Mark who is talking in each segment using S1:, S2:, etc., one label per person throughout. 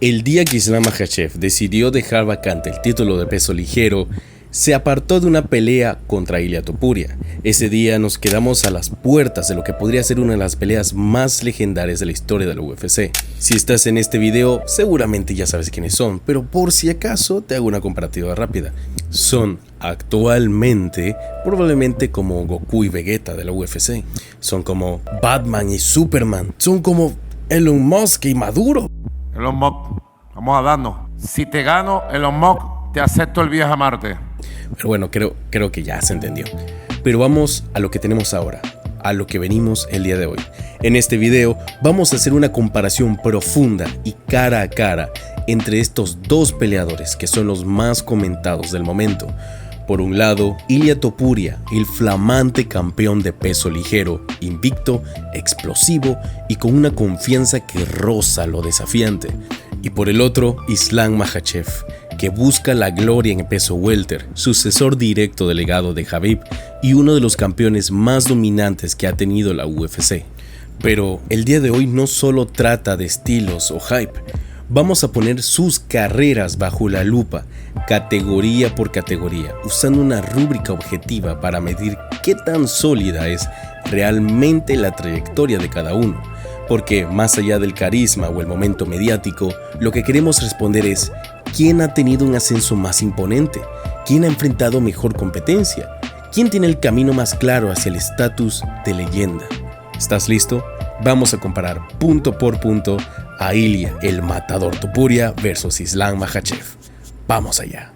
S1: El día que Islam Makhachev decidió dejar vacante el título de peso ligero, se apartó de una pelea contra Ilia Topuria. Ese día nos quedamos a las puertas de lo que podría ser una de las peleas más legendarias de la historia de la UFC. Si estás en este video, seguramente ya sabes quiénes son, pero por si acaso te hago una comparativa rápida. Son actualmente probablemente como Goku y Vegeta de la UFC. Son como Batman y Superman. Son como Elon Musk y Maduro.
S2: Elon Musk, vamos a darnos. Si te gano, Elon Musk, te acepto el viaje a Marte.
S1: Pero bueno, creo que ya se entendió. Pero vamos a lo que tenemos ahora, a lo que venimos el día de hoy. En este video vamos a hacer una comparación profunda y cara a cara entre estos dos peleadores que son los más comentados del momento. Por un lado, Ilia Topuria, el flamante campeón de peso ligero, invicto, explosivo y con una confianza que roza lo desafiante. Y por el otro, Islam Makhachev, que busca la gloria en el peso welter, sucesor directo del legado de Khabib y uno de los campeones más dominantes que ha tenido la UFC. Pero el día de hoy no solo trata de estilos o hype. Vamos a poner sus carreras bajo la lupa, categoría por categoría, usando una rúbrica objetiva para medir qué tan sólida es realmente la trayectoria de cada uno. Porque más allá del carisma o el momento mediático, lo que queremos responder es ¿quién ha tenido un ascenso más imponente? ¿Quién ha enfrentado mejor competencia? ¿Quién tiene el camino más claro hacia el estatus de leyenda? ¿Estás listo? Vamos a comparar punto por punto a Ilia, el matador Topuria versus Islam Makhachev. Vamos allá.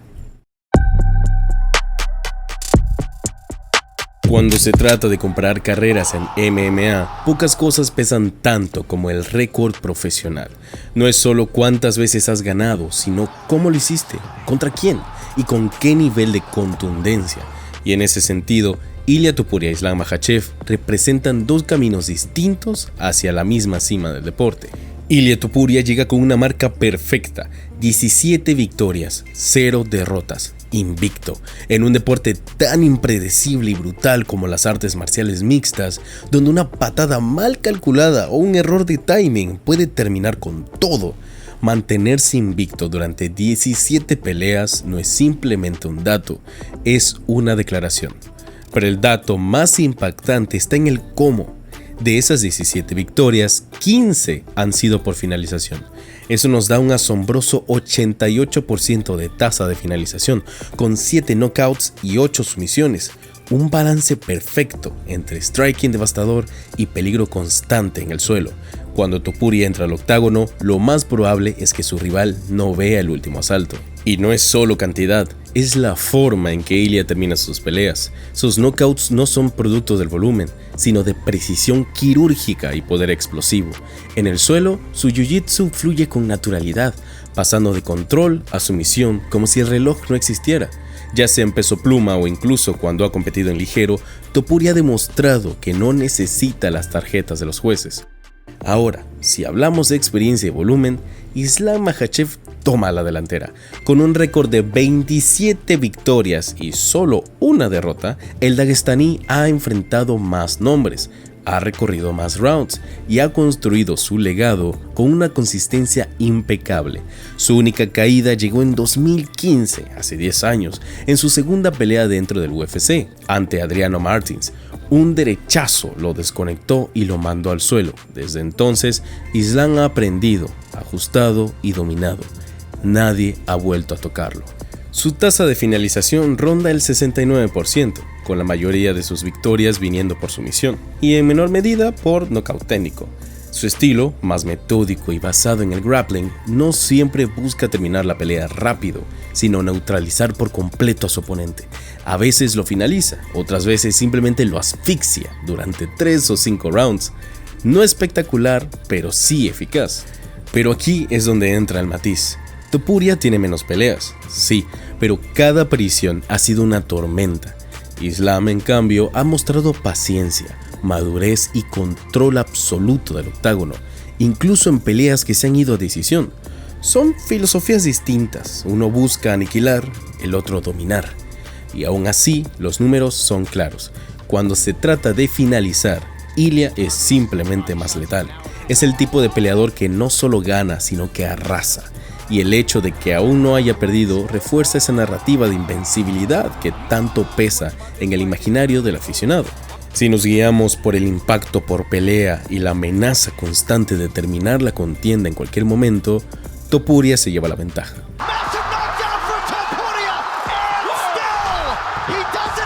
S1: Cuando se trata de comparar carreras en MMA, pocas cosas pesan tanto como el récord profesional. No es solo cuántas veces has ganado, sino cómo lo hiciste, contra quién y con qué nivel de contundencia. Y en ese sentido, Ilia Topuria y Islam Makhachev representan dos caminos distintos hacia la misma cima del deporte. Ilia Topuria llega con una marca perfecta, 17 victorias, 0 derrotas, invicto, en un deporte tan impredecible y brutal como las artes marciales mixtas, donde una patada mal calculada o un error de timing puede terminar con todo. Mantenerse invicto durante 17 peleas no es simplemente un dato, es una declaración. Pero el dato más impactante está en el cómo. De esas 17 victorias, 15 han sido por finalización. Eso nos da un asombroso 88% de tasa de finalización, con 7 knockouts y 8 sumisiones. Un balance perfecto entre striking devastador y peligro constante en el suelo. Cuando Topuria entra al octágono, lo más probable es que su rival no vea el último asalto. Y no es solo cantidad, es la forma en que Ilia termina sus peleas. Sus knockouts no son producto del volumen, sino de precisión quirúrgica y poder explosivo. En el suelo, su jiu-jitsu fluye con naturalidad, pasando de control a sumisión como si el reloj no existiera. Ya sea en peso pluma o incluso cuando ha competido en ligero, Topuria ha demostrado que no necesita las tarjetas de los jueces. Ahora, si hablamos de experiencia y volumen, Islam Makhachev toma la delantera. Con un récord de 27 victorias y solo una derrota, el daguestaní ha enfrentado más nombres, ha recorrido más rounds y ha construido su legado con una consistencia impecable. Su única caída llegó en 2015, hace 10 años, en su segunda pelea dentro del UFC, ante Adriano Martins. Un derechazo lo desconectó y lo mandó al suelo. Desde entonces, Islam ha aprendido, ajustado y dominado. Nadie ha vuelto a tocarlo. Su tasa de finalización ronda el 69%, con la mayoría de sus victorias viniendo por sumisión, y en menor medida por nocaut técnico. Su estilo, más metódico y basado en el grappling, no siempre busca terminar la pelea rápido, sino neutralizar por completo a su oponente. A veces lo finaliza, otras veces simplemente lo asfixia durante 3 o 5 rounds. No espectacular, pero sí eficaz. Pero aquí es donde entra el matiz. Topuria tiene menos peleas, sí, pero cada aparición ha sido una tormenta. Islam, en cambio, ha mostrado paciencia, madurez y control absoluto del octágono, incluso en peleas que se han ido a decisión. Son filosofías distintas, uno busca aniquilar, el otro dominar. Y aún así, los números son claros. Cuando se trata de finalizar, Ilia es simplemente más letal. Es el tipo de peleador que no solo gana, sino que arrasa. Y el hecho de que aún no haya perdido refuerza esa narrativa de invencibilidad que tanto pesa en el imaginario del aficionado. Si nos guiamos por el impacto por pelea y la amenaza constante de terminar la contienda en cualquier momento, Topuria se lleva la ventaja.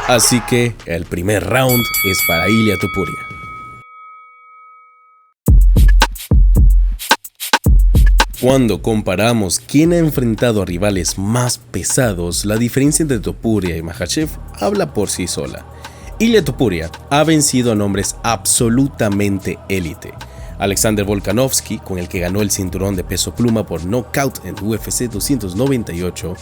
S1: Así que el primer round es para Ilia Topuria. Cuando comparamos quién ha enfrentado a rivales más pesados, la diferencia entre Topuria y Makhachev habla por sí sola. Ilia Topuria ha vencido a nombres absolutamente élite. Alexander Volkanovski, con el que ganó el cinturón de peso pluma por nocaut en UFC 298,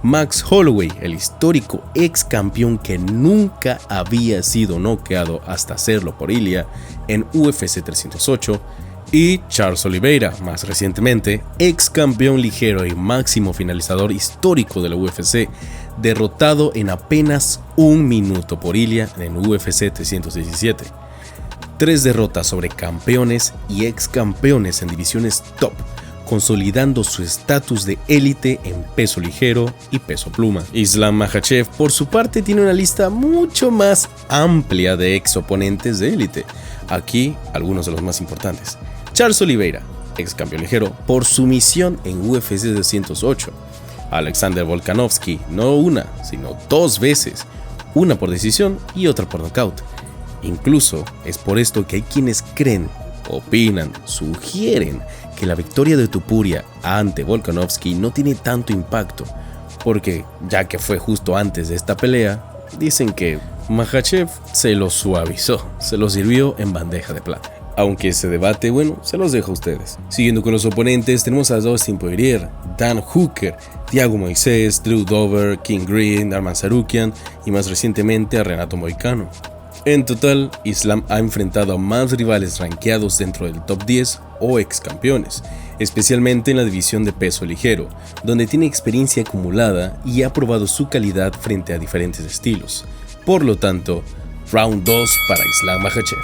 S1: Max Holloway, el histórico ex campeón que nunca había sido noqueado hasta hacerlo por Ilia en UFC 308, y Charles Oliveira, más recientemente, ex campeón ligero y máximo finalizador histórico de la UFC, derrotado en apenas un minuto por Ilia en UFC 317. 3 derrotas sobre campeones y ex campeones en divisiones top, consolidando su estatus de élite en peso ligero y peso pluma. Islam Makhachev, por su parte, tiene una lista mucho más amplia de ex oponentes de élite. Aquí, algunos de los más importantes. Charles Oliveira, ex campeón ligero, por sumisión en UFC 208. Alexander Volkanovski, no una, sino 2 veces, una por decisión y otra por nocaut. Incluso es por esto que hay quienes creen, opinan, sugieren que la victoria de Topuria ante Volkanovski no tiene tanto impacto, porque ya que fue justo antes de esta pelea, dicen que Makhachev se lo suavizó, se lo sirvió en bandeja de plata. Aunque ese debate, bueno, se los dejo a ustedes. Siguiendo con los oponentes, tenemos a Dustin Poirier, Dan Hooker, Thiago Moisés, Drew Dober, King Green, Arman Tsarukyan y más recientemente a Renato Moicano. En total, Islam ha enfrentado a más rivales rankeados dentro del top 10 o ex campeones, especialmente en la división de peso ligero, donde tiene experiencia acumulada y ha probado su calidad frente a diferentes estilos. Por lo tanto, round 2 para Islam Makhachev.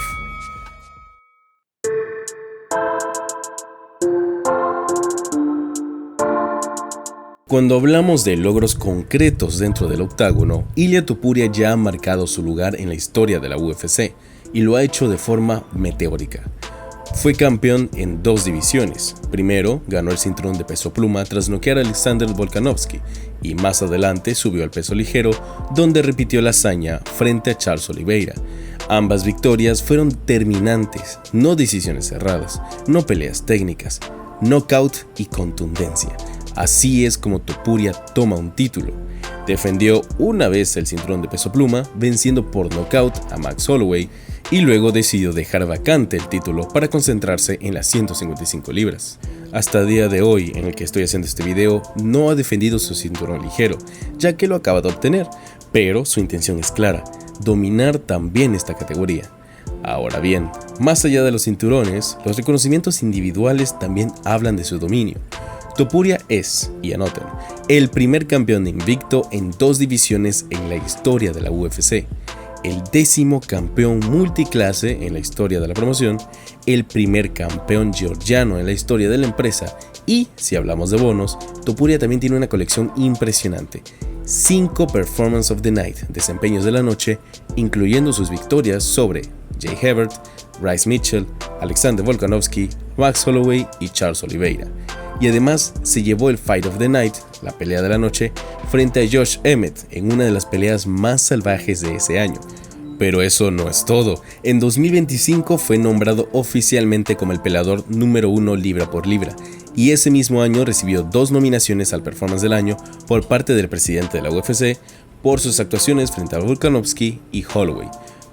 S1: Cuando hablamos de logros concretos dentro del octágono, Ilia Topuria ya ha marcado su lugar en la historia de la UFC y lo ha hecho de forma meteórica. Fue campeón en 2 divisiones. Primero, ganó el cinturón de peso pluma tras noquear a Alexander Volkanovski y más adelante subió al peso ligero, donde repitió la hazaña frente a Charles Oliveira. Ambas victorias fueron terminantes, no decisiones cerradas, no peleas técnicas, knockout y contundencia. Así es como Topuria toma un título. Defendió una vez el cinturón de peso pluma, venciendo por nocaut a Max Holloway, y luego decidió dejar vacante el título para concentrarse en las 155 libras. Hasta el día de hoy, en el que estoy haciendo este video, no ha defendido su cinturón ligero, ya que lo acaba de obtener, pero su intención es clara: dominar también esta categoría. Ahora bien, más allá de los cinturones, los reconocimientos individuales también hablan de su dominio. Topuria es, y anoten, el primer campeón invicto en 2 divisiones en la historia de la UFC, el 10º campeón multiclase en la historia de la promoción, el primer campeón georgiano en la historia de la empresa y, si hablamos de bonos, Topuria también tiene una colección impresionante: 5 Performance of the Night, desempeños de la noche, incluyendo sus victorias sobre Jay Hebert, Bryce Mitchell, Alexander Volkanovski, Max Holloway y Charles Oliveira. Y además se llevó el Fight of the Night, la pelea de la noche, frente a Josh Emmett en una de las peleas más salvajes de ese año. Pero eso no es todo. En 2025 fue nombrado oficialmente como el peleador número 1 libra por libra, y ese mismo año recibió 2 nominaciones al Performance del Año por parte del presidente de la UFC por sus actuaciones frente a Volkanovski y Holloway.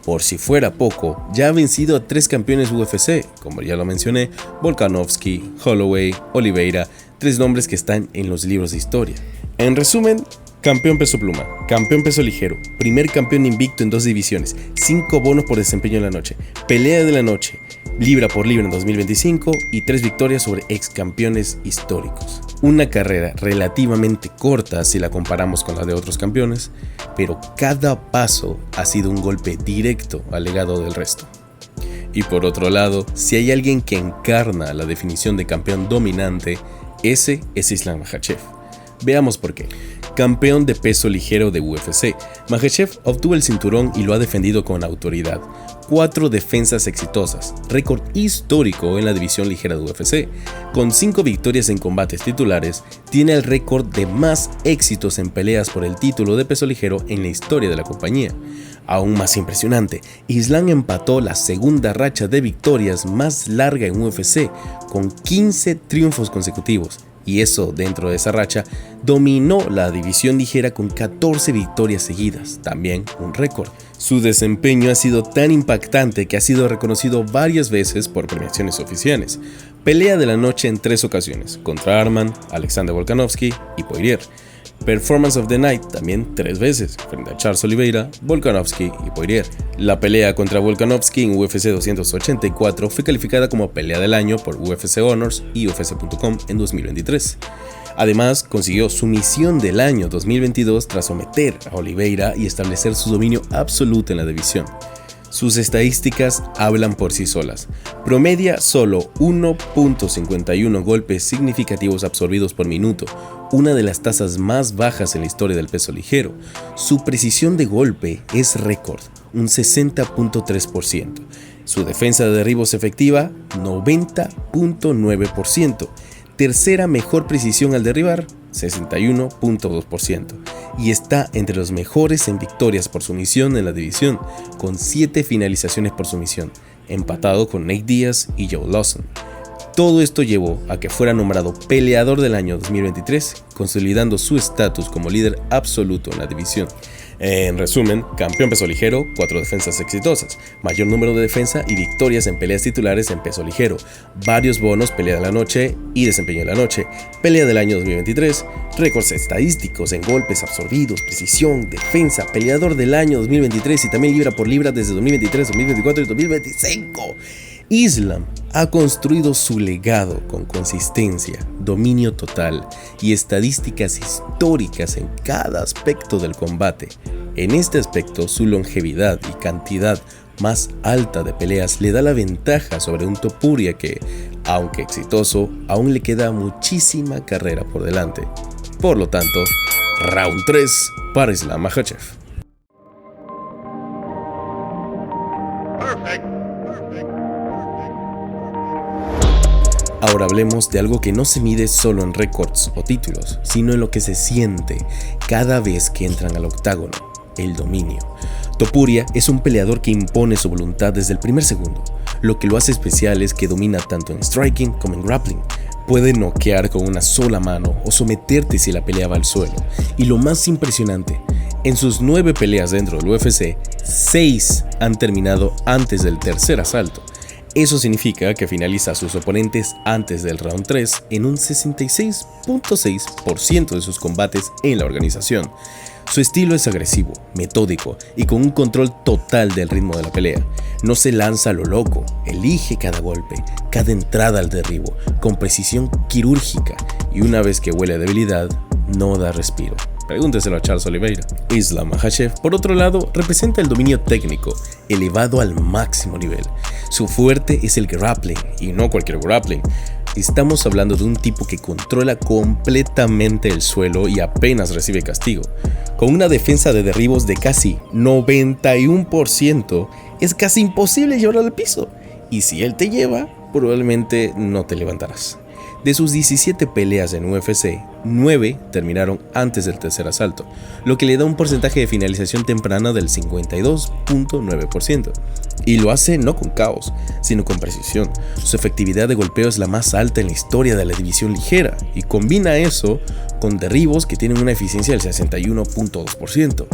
S1: Por si fuera poco, ya ha vencido a 3 campeones UFC, como ya lo mencioné: Volkanovski, Holloway, Oliveira, 3 nombres que están en los libros de historia. En resumen, campeón peso pluma, campeón peso ligero, primer campeón invicto en 2 divisiones, 5 bonos por desempeño en la noche, pelea de la noche, libra por libra en 2025 y 3 victorias sobre ex campeones históricos. Una carrera relativamente corta si la comparamos con la de otros campeones, pero cada paso ha sido un golpe directo al legado del resto. Y por otro lado, si hay alguien que encarna la definición de campeón dominante, ese es Islam Makhachev. Veamos por qué. Campeón de peso ligero de UFC, Makhachev obtuvo el cinturón y lo ha defendido con autoridad. 4 defensas exitosas, récord histórico en la división ligera de UFC. Con 5 victorias en combates titulares, tiene el récord de más éxitos en peleas por el título de peso ligero en la historia de la compañía. Aún más impresionante, Islam empató la segunda racha de victorias más larga en UFC, con 15 triunfos consecutivos. Y eso, dentro de esa racha, dominó la división ligera con 14 victorias seguidas, también un récord. Su desempeño ha sido tan impactante que ha sido reconocido varias veces por premiaciones oficiales. Pelea de la noche en 3 ocasiones, contra Arman, Alexander Volkanovski y Poirier. Performance of the Night también 3 veces, frente a Charles Oliveira, Volkanovski y Poirier. La pelea contra Volkanovski en UFC 284 fue calificada como pelea del año por UFC Honors y UFC.com en 2023. Además, consiguió sumisión del año 2022 tras someter a Oliveira y establecer su dominio absoluto en la división. Sus estadísticas hablan por sí solas. Promedia solo 1.51 golpes significativos absorbidos por minuto, una de las tasas más bajas en la historia del peso ligero. Su precisión de golpe es récord, un 60.3%. Su defensa de derribos efectiva, 90.9%. Tercera mejor precisión al derribar, 61.2%, y está entre los mejores en victorias por sumisión en la división, con 7 finalizaciones por sumisión, empatado con Nate Diaz y Joe Lawson. Todo esto llevó a que fuera nombrado peleador del año 2023, consolidando su estatus como líder absoluto en la división. En resumen, campeón peso ligero, 4 defensas exitosas, mayor número de defensa y victorias en peleas titulares en peso ligero, varios bonos, pelea de la noche y desempeño de la noche, pelea del año 2023, récords estadísticos en golpes absorbidos, precisión, defensa, peleador del año 2023 y también libra por libra desde 2023, 2024 y 2025. Islam ha construido su legado con consistencia, dominio total y estadísticas históricas en cada aspecto del combate. En este aspecto, su longevidad y cantidad más alta de peleas le da la ventaja sobre un Topuria que, aunque exitoso, aún le queda muchísima carrera por delante. Por lo tanto, round 3 para Islam Makhachev. Ahora hablemos de algo que no se mide solo en récords o títulos, sino en lo que se siente cada vez que entran al octágono, el dominio. Topuria es un peleador que impone su voluntad desde el primer segundo. Lo que lo hace especial es que domina tanto en striking como en grappling. Puede noquear con una sola mano o someterte si la pelea va al suelo. Y lo más impresionante, en sus 9 peleas dentro del UFC, 6 han terminado antes del tercer asalto. Eso significa que finaliza a sus oponentes antes del round 3 en un 66.6% de sus combates en la organización. Su estilo es agresivo, metódico y con un control total del ritmo de la pelea. No se lanza a lo loco, elige cada golpe, cada entrada al derribo, con precisión quirúrgica y una vez que huele a debilidad, no da respiro. Pregúnteselo a Charles Oliveira. Islam Makhachev, por otro lado, representa el dominio técnico, elevado al máximo nivel. Su fuerte es el grappling, y no cualquier grappling. Estamos hablando de un tipo que controla completamente el suelo y apenas recibe castigo. Con una defensa de derribos de casi 91%, es casi imposible llevarlo al piso. Y si él te lleva, probablemente no te levantarás. De sus 17 peleas en UFC, 9 terminaron antes del tercer asalto, lo que le da un porcentaje de finalización temprana del 52.9%. Y lo hace no con caos, sino con precisión. Su efectividad de golpeo es la más alta en la historia de la división ligera, y combina eso con derribos que tienen una eficiencia del 61.2%.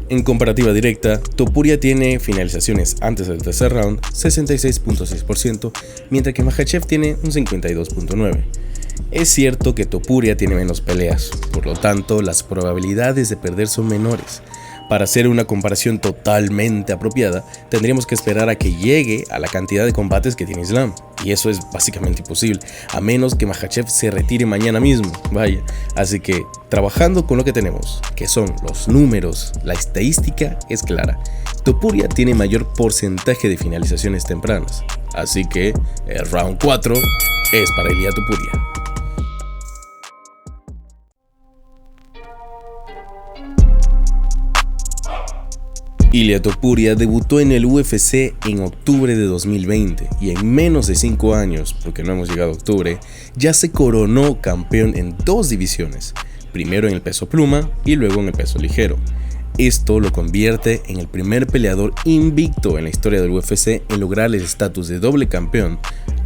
S1: En comparativa directa, Topuria tiene finalizaciones antes del tercer round 66.6%, mientras que Makhachev tiene un 52.9%. Es cierto que Topuria tiene menos peleas, por lo tanto las probabilidades de perder son menores. Para hacer una comparación totalmente apropiada, tendríamos que esperar a que llegue a la cantidad de combates que tiene Islam, y eso es básicamente imposible, a menos que Makhachev se retire mañana mismo, vaya. Así que, trabajando con lo que tenemos, que son los números, la estadística es clara. Topuria tiene mayor porcentaje de finalizaciones tempranas, así que el round 4 es para Ilia Topuria. Ilia Topuria debutó en el UFC en octubre de 2020 y en menos de 5 años, porque no hemos llegado a octubre, ya se coronó campeón en 2 divisiones, primero en el peso pluma y luego en el peso ligero. Esto lo convierte en el primer peleador invicto en la historia del UFC en lograr el estatus de doble campeón,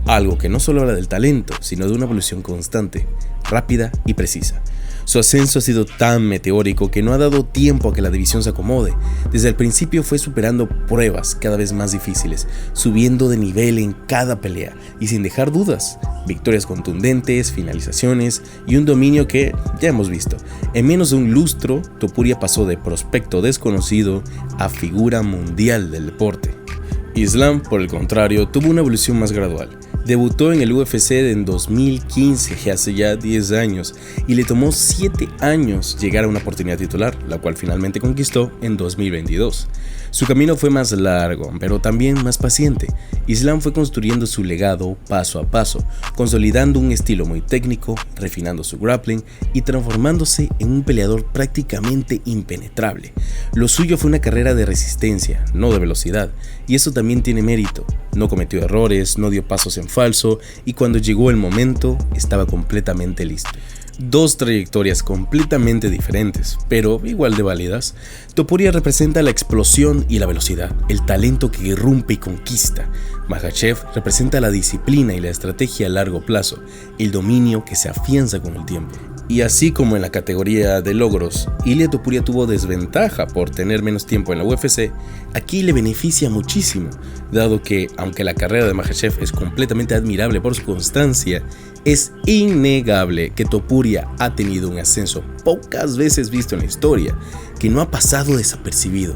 S1: algo que no solo habla del talento, sino de una evolución constante, rápida y precisa. Su ascenso ha sido tan meteórico que no ha dado tiempo a que la división se acomode. Desde el principio fue superando pruebas cada vez más difíciles, subiendo de nivel en cada pelea y sin dejar dudas. Victorias contundentes, finalizaciones y un dominio que ya hemos visto. En menos de un lustro, Topuria pasó de prospecto desconocido a figura mundial del deporte. Islam, por el contrario, tuvo una evolución más gradual. Debutó en el UFC en 2015, hace ya 10 años, y le tomó 7 años llegar a una oportunidad titular, la cual finalmente conquistó en 2022. Su camino fue más largo, pero también más paciente. Islam fue construyendo su legado paso a paso, consolidando un estilo muy técnico, refinando su grappling y transformándose en un peleador prácticamente impenetrable. Lo suyo fue una carrera de resistencia, no de velocidad, y eso también tiene mérito. No cometió errores, no dio pasos en falso y cuando llegó el momento estaba completamente listo. 2 trayectorias completamente diferentes, pero igual de válidas. Topuria representa la explosión y la velocidad, el talento que irrumpe y conquista. Makhachev representa la disciplina y la estrategia a largo plazo, el dominio que se afianza con el tiempo. Y así como en la categoría de logros, Ilia Topuria tuvo desventaja por tener menos tiempo en la UFC, aquí le beneficia muchísimo, dado que, aunque la carrera de Makhachev es completamente admirable por su constancia, es innegable que Topuria ha tenido un ascenso pocas veces visto en la historia, que no ha pasado desapercibido.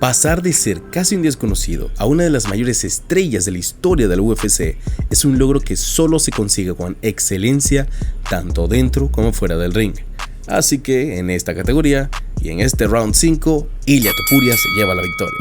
S1: Pasar de ser casi un desconocido a una de las mayores estrellas de la historia del UFC es un logro que solo se consigue con excelencia tanto dentro como fuera del ring. Así que en esta categoría y en este round 5, Ilia Topuria se lleva la victoria.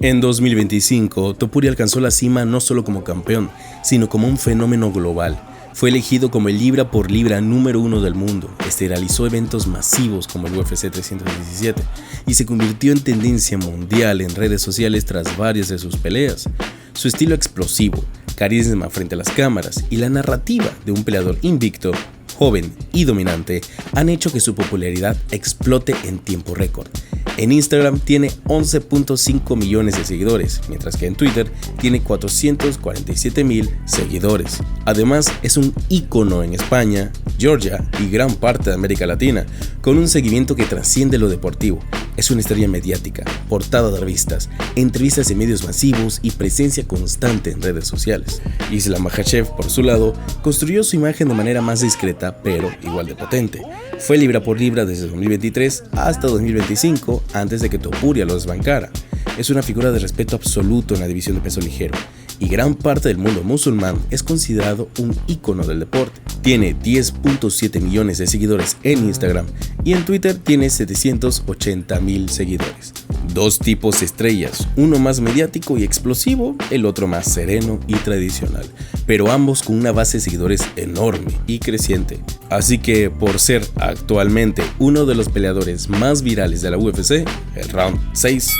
S1: En 2025, Topuria alcanzó la cima no solo como campeón, sino como un fenómeno global. Fue elegido como el libra por libra número 1 del mundo, realizó eventos masivos como el UFC 317 y se convirtió en tendencia mundial en redes sociales tras varias de sus peleas. Su estilo explosivo, carisma frente a las cámaras y la narrativa de un peleador invicto, joven y dominante han hecho que su popularidad explote en tiempo récord. En Instagram tiene 11.5 millones de seguidores, mientras que en Twitter tiene 447,000 seguidores. Además, es un ícono en España, Georgia y gran parte de América Latina, con un seguimiento que trasciende lo deportivo. Es una estrella mediática, portada de revistas, entrevistas en medios masivos y presencia constante en redes sociales. Islam Makhachev, por su lado, construyó su imagen de manera más discreta, pero igual de potente. Fue libra por libra desde 2023 hasta 2025, antes de que Topuria lo desbancara. Es una figura de respeto absoluto en la división de peso ligero, y gran parte del mundo musulmán es considerado un ícono del deporte. Tiene 10.7 millones de seguidores en Instagram y en Twitter tiene 780,000 seguidores. 2 tipos estrellas, uno más mediático y explosivo, el otro más sereno y tradicional, pero ambos con una base de seguidores enorme y creciente. Así que por ser actualmente uno de los peleadores más virales de la UFC, el round 6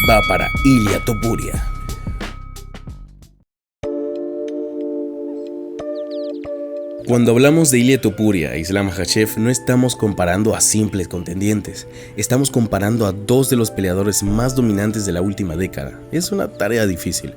S1: va para Ilia Topuria. Cuando hablamos de Ilia Topuria e Islam Makhachev no estamos comparando a simples contendientes, estamos comparando a 2 de los peleadores más dominantes de la última década. Es una tarea difícil.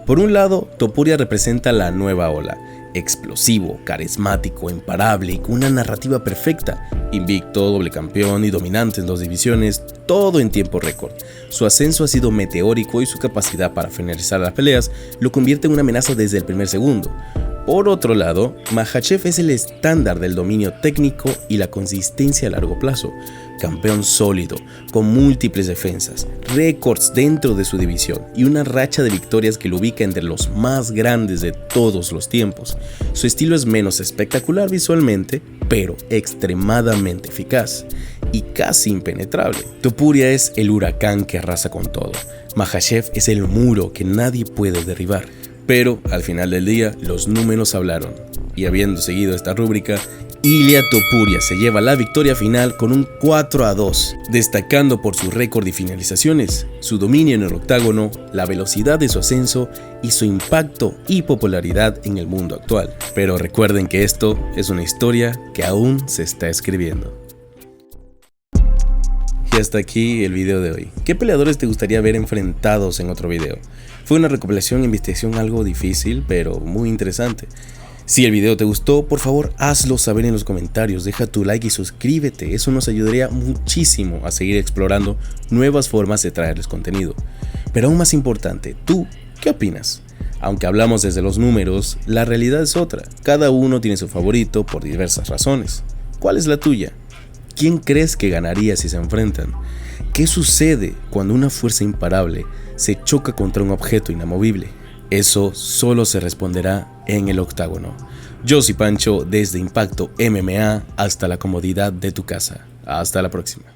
S1: Por un lado, Topuria representa la nueva ola, explosivo, carismático, imparable y con una narrativa perfecta. Invicto, doble campeón y dominante en 2 divisiones, todo en tiempo récord. Su ascenso ha sido meteórico y su capacidad para finalizar las peleas lo convierte en una amenaza desde el primer segundo. Por otro lado, Makhachev es el estándar del dominio técnico y la consistencia a largo plazo. Campeón sólido, con múltiples defensas, récords dentro de su división y una racha de victorias que lo ubica entre los más grandes de todos los tiempos. Su estilo es menos espectacular visualmente, pero extremadamente eficaz y casi impenetrable. Topuria es el huracán que arrasa con todo. Makhachev es el muro que nadie puede derribar. Pero al final del día, los números hablaron. Y habiendo seguido esta rúbrica, Ilia Topuria se lleva la victoria final con un 4-2, destacando por su récord y finalizaciones, su dominio en el octágono, la velocidad de su ascenso y su impacto y popularidad en el mundo actual. Pero recuerden que esto es una historia que aún se está escribiendo. Y hasta aquí el video de hoy. ¿Qué peleadores te gustaría ver enfrentados en otro video? Fue una recopilación e investigación algo difícil, pero muy interesante. Si el video te gustó, por favor hazlo saber en los comentarios, deja tu like y suscríbete, eso nos ayudaría muchísimo a seguir explorando nuevas formas de traerles contenido. Pero aún más importante, ¿tú qué opinas? Aunque hablamos desde los números, la realidad es otra, cada uno tiene su favorito por diversas razones. ¿Cuál es la tuya? ¿Quién crees que ganaría si se enfrentan? ¿Qué sucede cuando una fuerza imparable se choca contra un objeto inamovible? Eso solo se responderá en el octágono. Yo soy Pancho desde Impacto MMA hasta la comodidad de tu casa. Hasta la próxima.